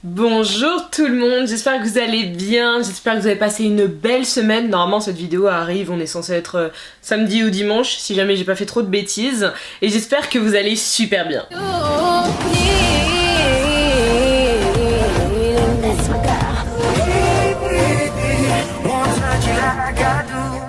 Bonjour tout le monde, j'espère que vous allez bien, j'espère que vous avez passé une belle semaine. Normalement cette vidéo arrive, on est censé être samedi ou dimanche, si jamais j'ai pas fait trop de bêtises. Et j'espère que vous allez super bien.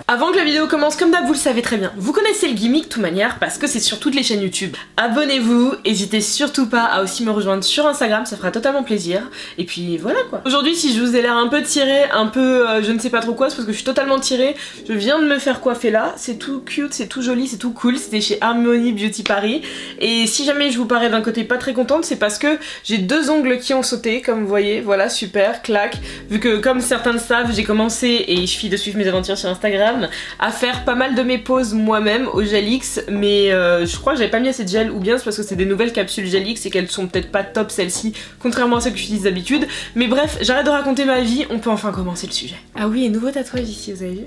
Avant que la vidéo commence, comme d'hab, vous le savez très bien, vous connaissez le gimmick de toute manière parce que c'est sur toutes les chaînes YouTube. Abonnez-vous, n'hésitez surtout pas à aussi me rejoindre sur Instagram, ça fera totalement plaisir. Et puis voilà quoi. Aujourd'hui, si je vous ai l'air un peu tirée, un peu je ne sais pas trop quoi, c'est parce que je suis totalement tirée. Je viens de me faire coiffer là, c'est tout cute, c'est tout joli, c'est tout cool, c'était chez Harmony Beauty Paris. Et si jamais je vous parais d'un côté pas très contente, c'est parce que j'ai deux ongles qui ont sauté, comme vous voyez, voilà, super, clac. Vu que comme certains le savent, j'ai commencé, et je finis de suivre mes aventures sur Instagram, à faire pas mal de mes poses moi-même au Gelix, mais je crois que j'avais pas mis assez de gel, ou bien c'est parce que c'est des nouvelles capsules Gelix et qu'elles sont peut-être pas top celles-ci, contrairement à celles que j'utilise d'habitude. Mais bref, j'arrête de raconter ma vie, on peut enfin commencer le sujet. Ah oui, et nouveau tatouage ici, vous avez vu ?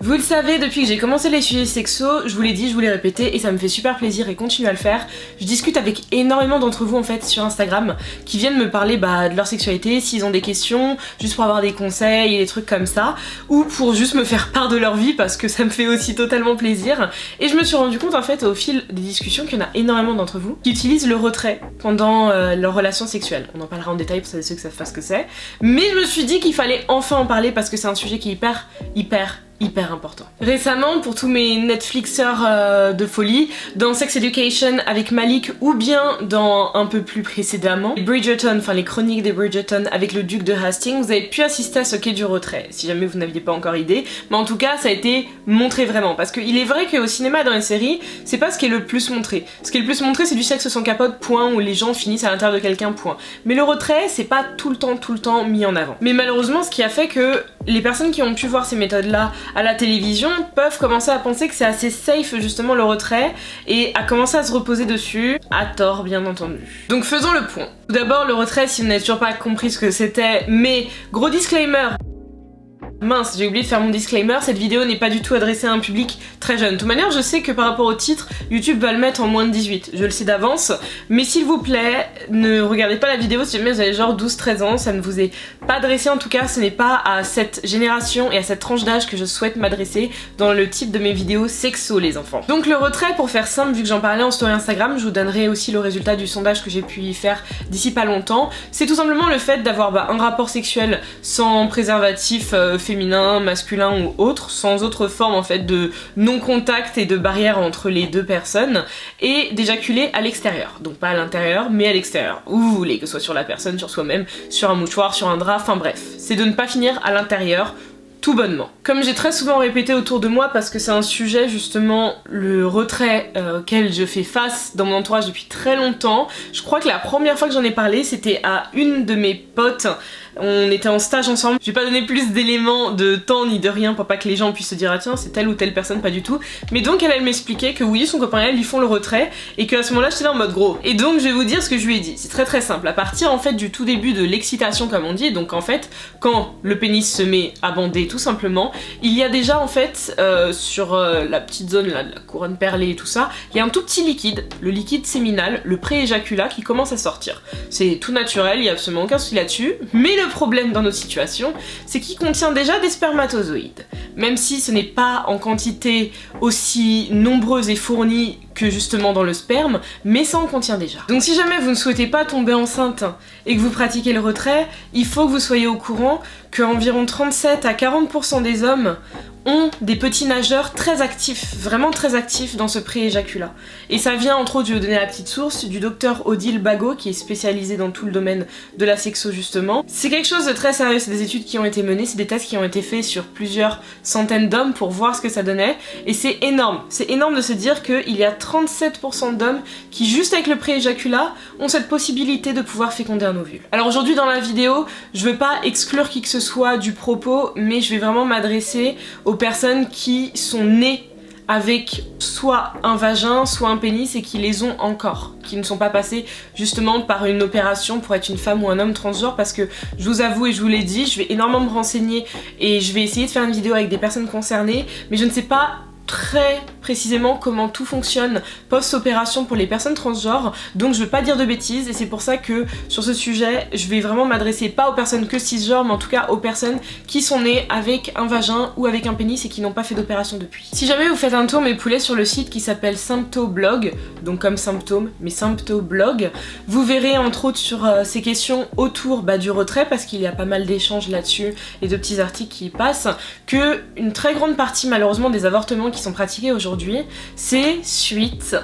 Vous le savez, depuis que j'ai commencé les sujets sexos, je vous l'ai dit, je vous l'ai répété, et ça me fait super plaisir et continue à le faire. Je discute avec énormément d'entre vous en fait sur Instagram qui viennent me parler de leur sexualité, s'ils ont des questions, juste pour avoir des conseils et des trucs comme ça, ou pour juste me faire part de leur vie parce que ça me fait aussi totalement plaisir. Et je me suis rendu compte en fait au fil des discussions qu'il y en a énormément d'entre vous qui utilisent le retrait pendant leur relation sexuelle. On en parlera en détail pour ceux qui savent pas ce que c'est. Mais je me suis dit qu'il fallait enfin en parler parce que c'est un sujet qui est hyper important. Récemment, pour tous mes Netflixeurs de folie, dans Sex Education avec Malik ou bien dans un peu plus précédemment, Bridgerton, enfin les chroniques des Bridgerton avec le duc de Hastings, vous avez pu assister à ce qu'est du retrait, si jamais vous n'aviez pas encore idée, mais en tout cas ça a été montré vraiment, parce qu'il est vrai qu'au cinéma, dans les séries, c'est pas ce qui est le plus montré. Ce qui est le plus montré, c'est du sexe sans capote, point, où les gens finissent à l'intérieur de quelqu'un, point. Mais le retrait, c'est pas tout le temps mis en avant. Mais malheureusement, ce qui a fait que les personnes qui ont pu voir ces méthodes-là à la télévision peuvent commencer à penser que c'est assez safe justement le retrait et à commencer à se reposer dessus, à tort bien entendu. Donc faisons le point. Tout d'abord le retrait, si vous n'avez toujours pas compris ce que c'était, mais gros disclaimer. Mince, j'ai oublié de faire mon disclaimer, cette vidéo n'est pas du tout adressée à un public très jeune. De toute manière, je sais que par rapport au titre, YouTube va le mettre en moins de 18, je le sais d'avance, mais s'il vous plaît, ne regardez pas la vidéo si jamais vous avez genre 12-13 ans, ça ne vous est pas adressé, en tout cas ce n'est pas à cette génération et à cette tranche d'âge que je souhaite m'adresser dans le type de mes vidéos sexo les enfants. Donc le retrait, pour faire simple, vu que j'en parlais en story Instagram, je vous donnerai aussi le résultat du sondage que j'ai pu y faire d'ici pas longtemps, c'est tout simplement le fait d'avoir un rapport sexuel sans préservatif féminin, masculin ou autre, sans autre forme en fait de non-contact et de barrière entre les deux personnes, et d'éjaculer à l'extérieur. Donc pas à l'intérieur, mais à l'extérieur. Où vous voulez, que ce soit sur la personne, sur soi-même, sur un mouchoir, sur un drap, enfin bref. C'est de ne pas finir à l'intérieur, tout bonnement. Comme j'ai très souvent répété autour de moi, parce que c'est un sujet justement, le retrait auquel je fais face dans mon entourage depuis très longtemps, je crois que la première fois que j'en ai parlé, c'était à une de mes potes. On était en stage ensemble, je vais pas donner plus d'éléments de temps ni de rien pour pas que les gens puissent se dire ah tiens c'est telle ou telle personne, pas du tout. Mais donc elle m'expliquait que oui, son copain et elle lui font le retrait et qu'à ce moment-là j'étais là en mode gros. Et donc je vais vous dire ce que je lui ai dit, c'est très simple, à partir en fait du tout début de l'excitation comme on dit, donc en fait quand le pénis se met à bander tout simplement, il y a déjà en fait sur la petite zone là de la couronne perlée et tout ça, il y a un tout petit liquide, le liquide séminal, le pré-éjaculat qui commence à sortir. C'est tout naturel, il y a absolument aucun souci là-dessus, mais le problème dans nos situations, c'est qu'il contient déjà des spermatozoïdes. Même si ce n'est pas en quantité aussi nombreuse et fournie que justement dans le sperme, mais ça en contient déjà. Donc si jamais vous ne souhaitez pas tomber enceinte et que vous pratiquez le retrait, il faut que vous soyez au courant qu'environ 37 à 40% des hommes ont des petits nageurs très actifs, vraiment très actifs dans ce pré-éjaculat. Et ça vient entre autres, je vais vous donner la petite source, du docteur Odile Bagot qui est spécialisé dans tout le domaine de la sexo justement. C'est quelque chose de très sérieux, c'est des études qui ont été menées, c'est des tests qui ont été faits sur plusieurs centaines d'hommes pour voir ce que ça donnait, et c'est énorme de se dire qu'il y a 37% d'hommes qui juste avec le pré-éjaculat ont cette possibilité de pouvoir féconder un ovule. Alors aujourd'hui dans la vidéo, je veux pas exclure qui que ce soit du propos, mais je vais vraiment m'adresser aux personnes qui sont nées avec soit un vagin, soit un pénis et qui les ont encore, qui ne sont pas passés justement par une opération pour être une femme ou un homme transgenre, parce que je vous avoue et je vous l'ai dit, je vais énormément me renseigner et je vais essayer de faire une vidéo avec des personnes concernées, mais je ne sais pas très précisément comment tout fonctionne post-opération pour les personnes transgenres, donc je veux pas dire de bêtises et c'est pour ça que sur ce sujet je vais vraiment m'adresser pas aux personnes que cisgenres mais en tout cas aux personnes qui sont nées avec un vagin ou avec un pénis et qui n'ont pas fait d'opération depuis. Si jamais vous faites un tour mes poulets sur le site qui s'appelle Symptoblog, donc comme symptômes mais Symptoblog, vous verrez entre autres sur ces questions autour du retrait parce qu'il y a pas mal d'échanges là-dessus et de petits articles qui y passent, que une très grande partie malheureusement des avortements qui sont pratiqués aujourd'hui c'est suite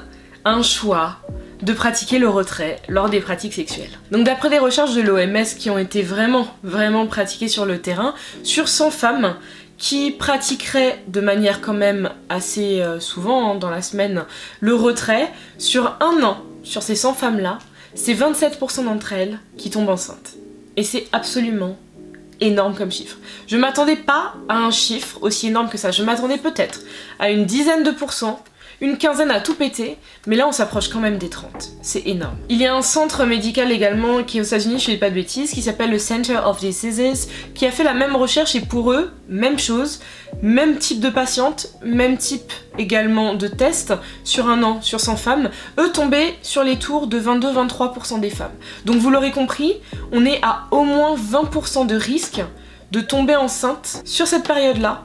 à un choix de pratiquer le retrait lors des pratiques sexuelles. Donc d'après des recherches de l'OMS qui ont été vraiment pratiquées sur le terrain, sur 100 femmes qui pratiqueraient de manière quand même assez souvent dans la semaine le retrait, sur un an, sur ces 100 femmes-là, c'est 27% d'entre elles qui tombent enceintes. Et c'est absolument énorme comme chiffre. Je m'attendais pas à un chiffre aussi énorme que ça, je m'attendais peut-être à une dizaine de pourcents, une quinzaine à tout péter, mais là on s'approche quand même des 30. C'est énorme. Il y a un centre médical également qui est aux États-Unis, je ne dis pas de bêtises, qui s'appelle le Center of Diseases, qui a fait la même recherche et pour eux, même chose, même type de patiente, même type également de test sur un an, sur 100 femmes, eux tombaient sur les tours de 22-23% des femmes. Donc vous l'aurez compris, on est à au moins 20% de risque de tomber enceinte sur cette période-là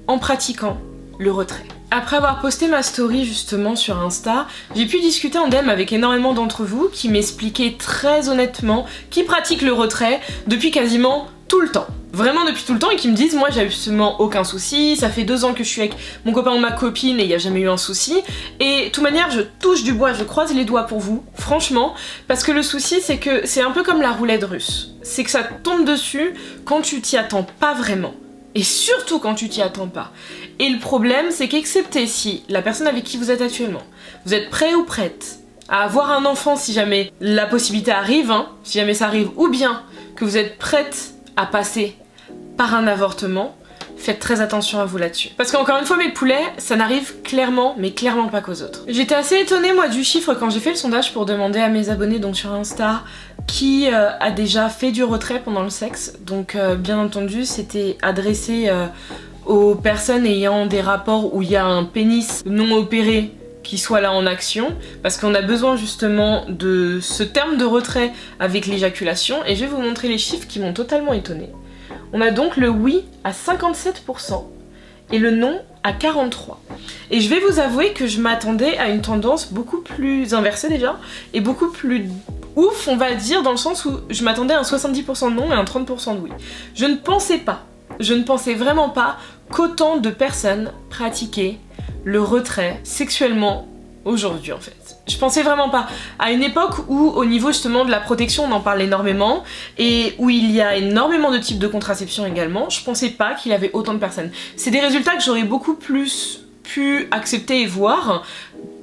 en pratiquant le retrait. Après avoir posté ma story justement sur Insta, j'ai pu discuter en DM avec énormément d'entre vous qui m'expliquaient très honnêtement qui pratiquent le retrait depuis quasiment tout le temps. Vraiment depuis tout le temps et qui me disent moi j'ai absolument aucun souci, ça fait 2 ans que je suis avec mon copain ou ma copine et il n'y a jamais eu un souci. Et de toute manière je touche du bois, je croise les doigts pour vous, franchement, parce que le souci c'est que c'est un peu comme la roulette russe. C'est que ça tombe dessus quand tu t'y attends pas vraiment. Et surtout quand tu t'y attends pas. Et le problème c'est qu'excepté si la personne avec qui vous êtes actuellement, vous êtes prêt ou prête à avoir un enfant si jamais la possibilité arrive, si jamais ça arrive, ou bien que vous êtes prête à passer par un avortement, faites très attention à vous là-dessus. Parce qu'encore une fois mes poulets, ça n'arrive clairement, mais clairement pas qu'aux autres. J'étais assez étonnée moi du chiffre quand j'ai fait le sondage pour demander à mes abonnés donc sur Insta qui a déjà fait du retrait pendant le sexe. Donc bien entendu c'était adressé aux personnes ayant des rapports où il y a un pénis non opéré qui soit là en action, parce qu'on a besoin justement de ce terme de retrait avec l'éjaculation, et je vais vous montrer les chiffres qui m'ont totalement étonnée. On a donc le oui à 57% et le non à 43%. Et je vais vous avouer que je m'attendais à une tendance beaucoup plus inversée déjà, et beaucoup plus ouf on va dire, dans le sens où je m'attendais à un 70% de non et un 30% de oui. Je ne pensais vraiment pas qu'autant de personnes pratiquaient le retrait sexuellement aujourd'hui en fait. Je pensais vraiment pas. À une époque où au niveau justement de la protection on en parle énormément et où il y a énormément de types de contraception également, je pensais pas qu'il y avait autant de personnes. C'est des résultats que j'aurais beaucoup plus pu accepter et voir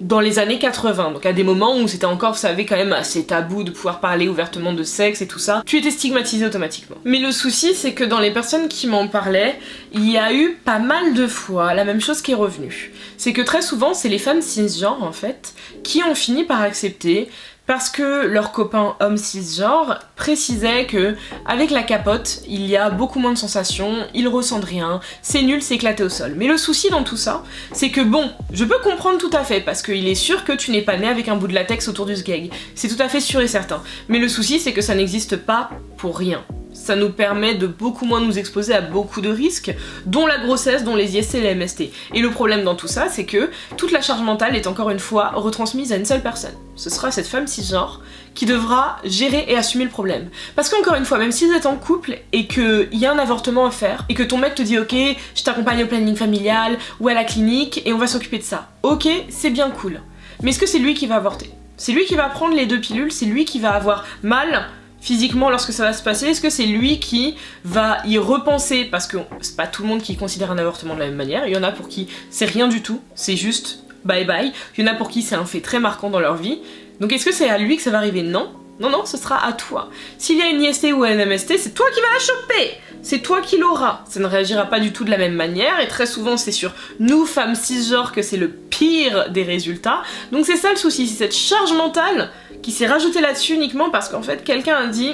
dans les années 80, donc à des moments où c'était encore, vous savez, quand même assez tabou de pouvoir parler ouvertement de sexe et tout ça, tu étais stigmatisé automatiquement. Mais le souci, c'est que dans les personnes qui m'en parlaient, il y a eu pas mal de fois la même chose qui est revenue. C'est que très souvent, c'est les femmes cisgenres, en fait, qui ont fini par accepter parce que leurs copains hommes cisgenres précisaient que avec la capote, il y a beaucoup moins de sensations, ils ressentent rien, c'est nul, c'est éclaté au sol. Mais le souci dans tout ça, c'est que bon, je peux comprendre tout à fait, parce qu'il est sûr que tu n'es pas né avec un bout de latex autour du sgeg. C'est tout à fait sûr et certain. Mais le souci, c'est que ça n'existe pas pour rien. Ça nous permet de beaucoup moins nous exposer à beaucoup de risques, dont la grossesse, dont les IST et les MST. Et le problème dans tout ça, c'est que toute la charge mentale est encore une fois retransmise à une seule personne. Ce sera cette femme cisgenre qui devra gérer et assumer le problème. Parce qu'encore une fois, même si vous êtes en couple et qu'il y a un avortement à faire, et que ton mec te dit ok, je t'accompagne au planning familial ou à la clinique et on va s'occuper de ça. Ok, c'est bien cool. Mais est-ce que c'est lui qui va avorter? C'est lui qui va prendre les 2 pilules, c'est lui qui va avoir mal physiquement lorsque ça va se passer? Est-ce que c'est lui qui va y repenser? Parce que c'est pas tout le monde qui considère un avortement de la même manière. Il y en a pour qui c'est rien du tout, c'est juste bye bye. Il y en a pour qui c'est un fait très marquant dans leur vie. Donc est-ce que c'est à lui que ça va arriver? Non. Non, non, ce sera à toi. S'il y a une IST ou un MST, c'est toi qui vas la choper. C'est toi qui l'auras. Ça ne réagira pas du tout de la même manière et très souvent c'est sur nous, femmes cisgenres, que c'est le pire des résultats. Donc c'est ça le souci, c'est cette charge mentale qui s'est rajoutée là-dessus uniquement parce qu'en fait quelqu'un a dit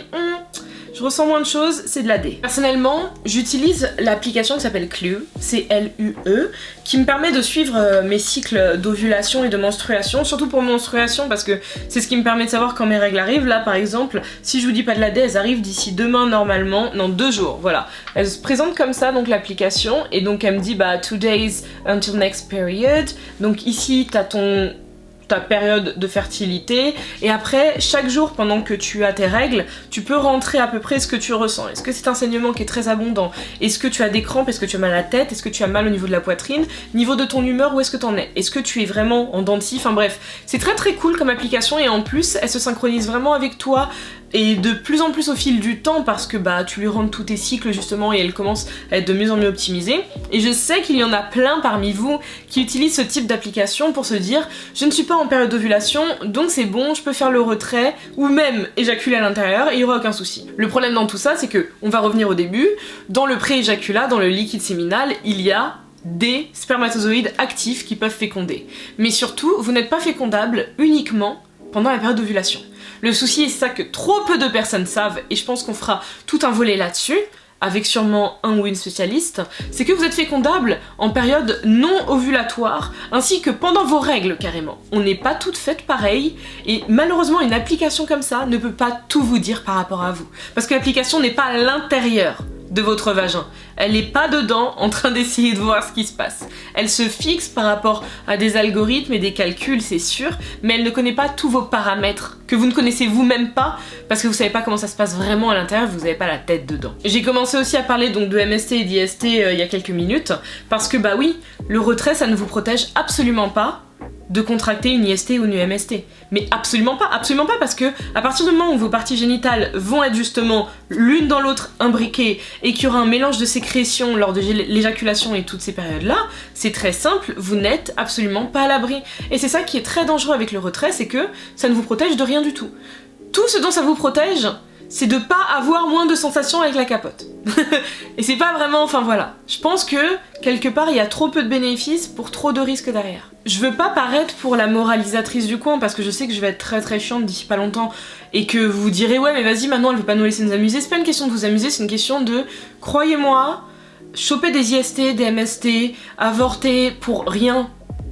je ressens moins de choses, c'est de la D. Personnellement, j'utilise l'application qui s'appelle Clue, C-L-U-E, qui me permet de suivre mes cycles d'ovulation et de menstruation, surtout pour menstruation parce que c'est ce qui me permet de savoir quand mes règles arrivent. Là par exemple, si je vous dis pas de la D, elles arrivent d'ici demain normalement, non 2 jours, voilà. Elle se présente comme ça donc l'application et donc elle me dit bah 2 days until next period, donc ici t'as ta période de fertilité et après chaque jour pendant que tu as tes règles tu peux rentrer à peu près ce que tu ressens. Est-ce que c'est un saignement qui est très abondant? Est-ce que tu as des crampes? Est-ce que tu as mal à la tête? Est-ce que tu as mal au niveau de la poitrine? Niveau de ton humeur, où est-ce que t'en es? Est-ce que tu es vraiment en dents de scie? Enfin bref, c'est très très cool comme application et en plus elle se synchronise vraiment avec toi et de plus en plus au fil du temps parce que bah tu lui rentres tous tes cycles justement et elle commence à être de mieux en mieux optimisée. Et je sais qu'il y en a plein parmi vous qui utilisent ce type d'application pour se dire je ne suis pas en période d'ovulation donc c'est bon, je peux faire le retrait ou même éjaculer à l'intérieur et il n'y aura aucun souci. Le problème dans tout ça c'est que, on va revenir au début, dans le pré-éjaculat, dans le liquide séminal, il y a des spermatozoïdes actifs qui peuvent féconder. Mais surtout, vous n'êtes pas fécondable uniquement pendant la période d'ovulation. Le souci, c'est ça que trop peu de personnes savent, et je pense qu'on fera tout un volet là-dessus, avec sûrement un ou une spécialiste, c'est que vous êtes fécondable en période non ovulatoire, ainsi que pendant vos règles carrément. On n'est pas toutes faites pareilles, et malheureusement une application comme ça ne peut pas tout vous dire par rapport à vous. Parce que l'application n'est pas à l'intérieur de votre vagin. Elle n'est pas dedans en train d'essayer de voir ce qui se passe. Elle se fixe par rapport à des algorithmes et des calculs, c'est sûr, mais elle ne connaît pas tous vos paramètres que vous ne connaissez vous-même pas parce que vous savez pas comment ça se passe vraiment à l'intérieur, vous n'avez pas la tête dedans. J'ai commencé aussi à parler donc de MST et d'IST il y a quelques minutes parce que bah oui, le retrait ça ne vous protège absolument pas de contracter une IST ou une MST. Mais absolument pas parce que à partir du moment où vos parties génitales vont être justement l'une dans l'autre imbriquées et qu'il y aura un mélange de sécrétions lors de l'éjaculation et toutes ces périodes-là, c'est très simple, vous n'êtes absolument pas à l'abri. Et c'est ça qui est très dangereux avec le retrait, c'est que ça ne vous protège de rien du tout. Tout ce dont ça vous protège, c'est de pas avoir moins de sensations avec la capote. Et c'est pas vraiment, enfin voilà. Je pense que, quelque part, il y a trop peu de bénéfices pour trop de risques derrière. Je veux pas paraître pour la moralisatrice du coin, parce que je sais que je vais être très très chiante d'ici pas longtemps, et que vous direz ouais mais vas-y maintenant elle veut pas nous laisser nous amuser. C'est pas une question de vous amuser, c'est une question de, croyez-moi, choper des IST, des MST, avorter pour rien,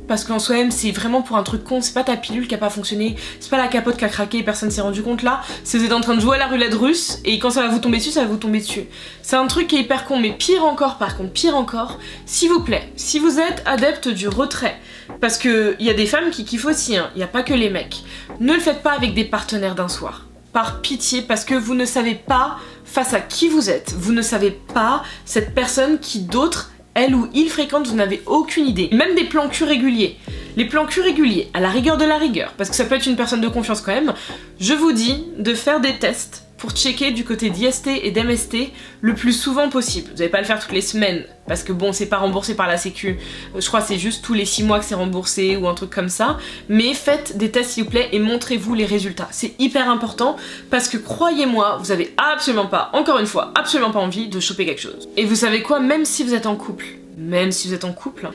parce qu'en soi-même c'est vraiment pour un truc con, c'est pas ta pilule qui a pas fonctionné, c'est pas la capote qui a craqué et personne s'est rendu compte là, c'est vous êtes en train de jouer à la roulette russe et quand ça va vous tomber dessus, ça va vous tomber dessus. C'est un truc qui est hyper con, mais pire encore par contre, pire encore, s'il vous plaît, si vous êtes adepte du retrait, parce que y a des femmes qui kiffent aussi, hein, y a pas que les mecs, ne le faites pas avec des partenaires d'un soir. Par pitié, parce que vous ne savez pas face à qui vous êtes, vous ne savez pas cette personne qui d'autres elle ou il fréquente, vous n'avez aucune idée. Même des plans cul réguliers. Les plans cul réguliers, à la rigueur de la rigueur, parce que ça peut être une personne de confiance quand même, je vous dis de faire des tests pour checker du côté d'IST et d'MST le plus souvent possible. Vous n'allez pas le faire toutes les semaines, parce que bon, c'est pas remboursé par la sécu. Je crois que c'est juste tous les 6 mois que c'est remboursé ou un truc comme ça. Mais faites des tests s'il vous plaît et montrez-vous les résultats. C'est hyper important parce que croyez-moi, vous avez absolument pas, encore une fois, absolument pas envie de choper quelque chose. Et vous savez quoi, même si vous êtes en couple,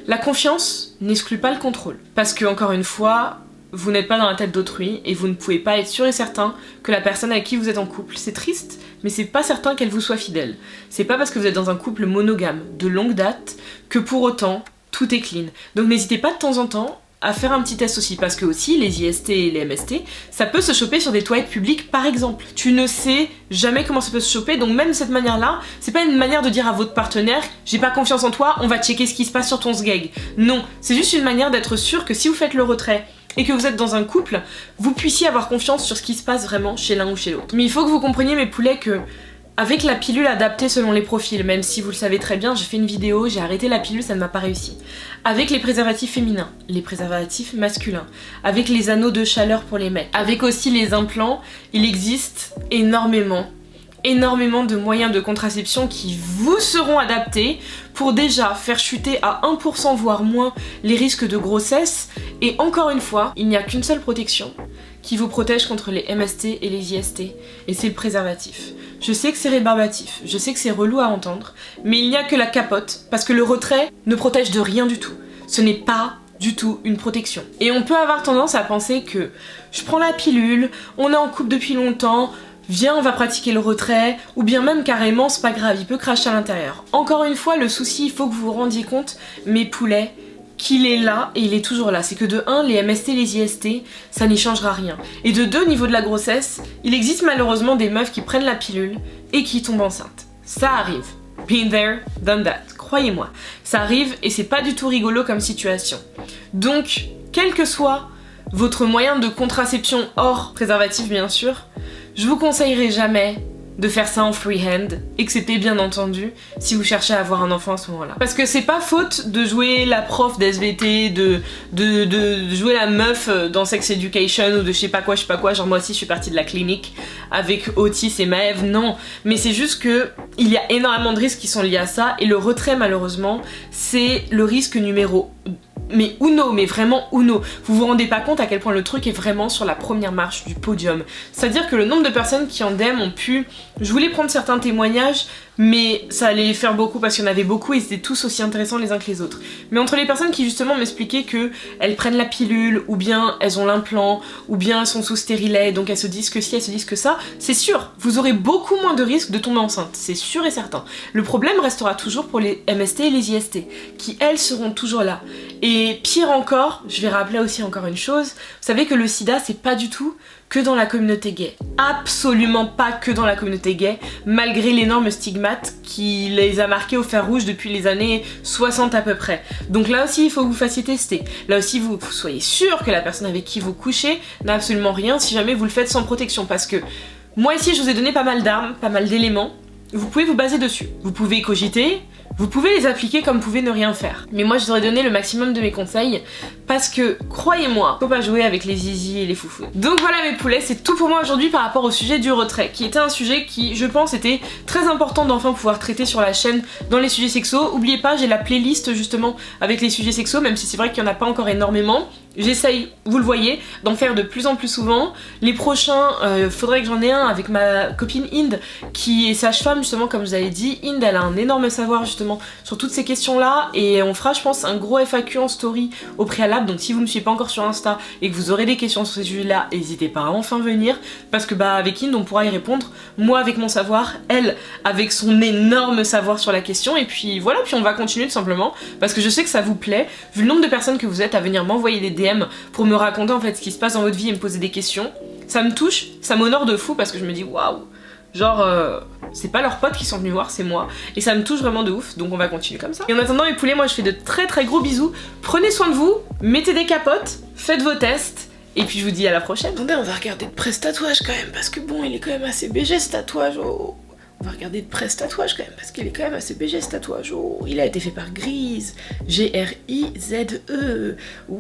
la confiance n'exclut pas le contrôle. Parce que, encore une fois, vous n'êtes pas dans la tête d'autrui et vous ne pouvez pas être sûr et certain que la personne avec qui vous êtes en couple, c'est triste, mais c'est pas certain qu'elle vous soit fidèle. C'est pas parce que vous êtes dans un couple monogame de longue date que pour autant tout est clean. Donc n'hésitez pas de temps en temps à faire un petit test aussi, parce que aussi les IST et les MST, ça peut se choper sur des toilettes publiques par exemple. Tu ne sais jamais comment ça peut se choper, donc même de cette manière-là, c'est pas une manière de dire à votre partenaire j'ai pas confiance en toi, on va checker ce qui se passe sur ton sgeg. Non, c'est juste une manière d'être sûr que si vous faites le retrait et que vous êtes dans un couple, vous puissiez avoir confiance sur ce qui se passe vraiment chez l'un ou chez l'autre. Mais il faut que vous compreniez mes poulets que avec la pilule adaptée selon les profils, même si vous le savez très bien, j'ai fait une vidéo, j'ai arrêté la pilule, ça ne m'a pas réussi. Avec les préservatifs féminins, les préservatifs masculins, avec les anneaux de chaleur pour les mecs, avec aussi les implants, il existe énormément de moyens de contraception qui vous seront adaptés pour déjà faire chuter à 1% voire moins les risques de grossesse. Et encore une fois, il n'y a qu'une seule protection qui vous protège contre les MST et les IST, et c'est le préservatif. Je sais que c'est rébarbatif, je sais que c'est relou à entendre, mais il n'y a que la capote, parce que le retrait ne protège de rien du tout. Ce n'est pas du tout une protection. Et on peut avoir tendance à penser que je prends la pilule, on est en couple depuis longtemps, viens on va pratiquer le retrait, ou bien même carrément c'est pas grave, il peut cracher à l'intérieur. Encore une fois, le souci, il faut que vous vous rendiez compte, mes poulets, qu'il est là et il est toujours là. C'est que de 1, les MST, les IST, ça n'y changera rien. Et de 2, au niveau de la grossesse, il existe malheureusement des meufs qui prennent la pilule et qui tombent enceintes. Ça arrive. Been there, done that. Croyez-moi. Ça arrive et c'est pas du tout rigolo comme situation. Donc, quel que soit votre moyen de contraception hors préservatif bien sûr, je vous conseillerais jamais de faire ça en freehand, excepté bien entendu si vous cherchez à avoir un enfant à ce moment-là. Parce que c'est pas faute de jouer la prof d'SVT, de jouer la meuf dans Sex Education ou de je sais pas quoi, genre moi aussi je suis partie de la clinique avec Otis et Maëv, non. Mais c'est juste que il y a énormément de risques qui sont liés à ça et le retrait malheureusement c'est le risque numéro mais uno, mais vraiment uno. Vous vous rendez pas compte à quel point le truc est vraiment sur la première marche du podium. C'est-à-dire que le nombre de personnes qui en DM ont pu... Je voulais prendre certains témoignages, mais ça allait faire beaucoup parce qu'il y en avait beaucoup et ils étaient tous aussi intéressants les uns que les autres. Mais entre les personnes qui justement m'expliquaient que elles prennent la pilule, ou bien elles ont l'implant, ou bien elles sont sous stérilet, donc elles se disent que si, elles se disent que ça, c'est sûr, vous aurez beaucoup moins de risques de tomber enceinte, c'est sûr et certain. Le problème restera toujours pour les MST et les IST, qui elles seront toujours là. Et pire encore, je vais rappeler aussi encore une chose, vous savez que le sida c'est pas du tout que dans la communauté gay. Absolument pas que dans la communauté gay, malgré l'énorme stigmate qui les a marqués au fer rouge depuis les années 60 à peu près. Donc là aussi il faut que vous fassiez tester. Là aussi vous soyez sûr que la personne avec qui vous couchez n'a absolument rien si jamais vous le faites sans protection. Parce que moi ici je vous ai donné pas mal d'armes, pas mal d'éléments, vous pouvez vous baser dessus. Vous pouvez cogiter, vous pouvez les appliquer comme vous pouvez ne rien faire. Mais moi je vous aurais donné le maximum de mes conseils parce que, croyez-moi, faut pas jouer avec les zizi et les foufous. Donc voilà mes poulets, c'est tout pour moi aujourd'hui par rapport au sujet du retrait, qui était un sujet qui, je pense, était très important d'enfin pouvoir traiter sur la chaîne dans les sujets sexos. Oubliez pas, j'ai la playlist justement avec les sujets sexos, même si c'est vrai qu'il y en a pas encore énormément. J'essaye, vous le voyez, d'en faire de plus en plus souvent. Les prochains, faudrait que j'en ai un avec ma copine Inde, qui est sage-femme justement, comme je vous avais dit. Inde, elle a un énorme savoir justement sur toutes ces questions-là, et on fera, je pense, un gros FAQ en story au préalable. Donc si vous ne me suivez pas encore sur Insta et que vous aurez des questions sur ces sujets-là, n'hésitez pas à enfin venir, parce que bah avec Inde, on pourra y répondre. Moi avec mon savoir, elle avec son énorme savoir sur la question, et puis voilà, puis on va continuer tout simplement, parce que je sais que ça vous plaît, vu le nombre de personnes que vous êtes à venir m'envoyer des DM pour me raconter en fait ce qui se passe dans votre vie et me poser des questions. Ça me touche, ça m'honore de fou parce que je me dis waouh, genre c'est pas leurs potes qui sont venus voir, c'est moi, et ça me touche vraiment de ouf, donc on va continuer comme ça. Et en attendant mes poulets, moi je fais de très très gros bisous, prenez soin de vous, mettez des capotes, faites vos tests, et puis je vous dis à la prochaine. Attendez, on va regarder de près ce tatouage quand même, parce que bon, il est quand même assez BG ce tatouage, oh. On va regarder de près ce tatouage quand même, parce qu'il est quand même assez BG ce tatouage. Oh, il a été fait par Grise. G-R-I-Z-E. Ouh.